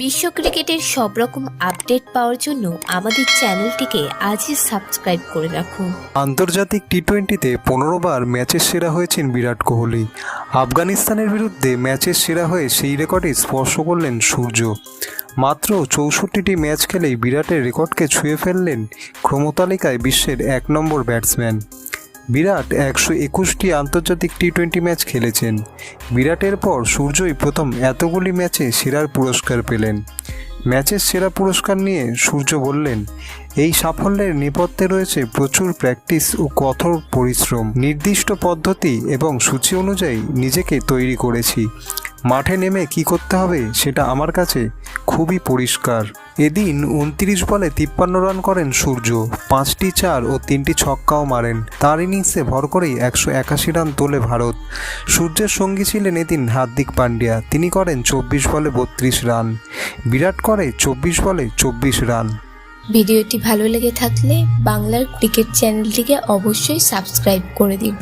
বিশ্ব ক্রিকেটের সব রকম আপডেট পাওয়ার জন্য আমাদের চ্যানেলটিকে আজই সাবস্ক্রাইব করে রাখুন। আন্তর্জাতিক টি-20তে 15 বার ম্যাচের সেরা হয়েছেন বিরাট কোহলি। আফগানিস্তানের বিরুদ্ধে ম্যাচের সেরা হয়ে সেই রেকর্ডে স্পর্শ করলেন সূর্য। মাত্র 64টি ম্যাচ খেলেই বিরাটের রেকর্ডকে ছুঁয়ে ফেললেন ক্রমতালিকায় বিশ্বের 1 নম্বর ব্যাটসম্যান। বিরাট 121টি আন্তর্জাতিক টি-20 ম্যাচ খেলেছেন। বিরাটের পর সূর্যই প্রথম এতগুলি ম্যাচে সেরার পুরস্কার পেলেন। ম্যাচের সেরা পুরস্কার নিয়ে সূর্য বললেন, এই সাফল্যের নেপথ্যে রয়েছে প্রচুর প্র্যাকটিস ও কঠোর পরিশ্রম। নির্দিষ্ট পদ্ধতি এবং সূচি অনুযায়ী নিজেকে তৈরি করেছি। মাঠে নেমে কি করতে হবে সেটা আমার কাছে খুবই পরিষ্কার। এদিন 29 বলে 53 রান করেন সূর্য, 5টি 4 ও 3টি ছক্কাও মারেন। তার ইনিংসে ভর করেই 181 রান তোলে ভারত। সূর্যের সঙ্গী ছিলেন এদিন হার্দিক পান্ডিয়া, তিনি করেন 24 বলে 32 রান। বিরাট করে 24 বলে 24 রান। ভিডিওটি ভালো লেগে থাকলে বাংলার ক্রিকেট চ্যানেলটিকে অবশ্যই সাবস্ক্রাইব করে দিন।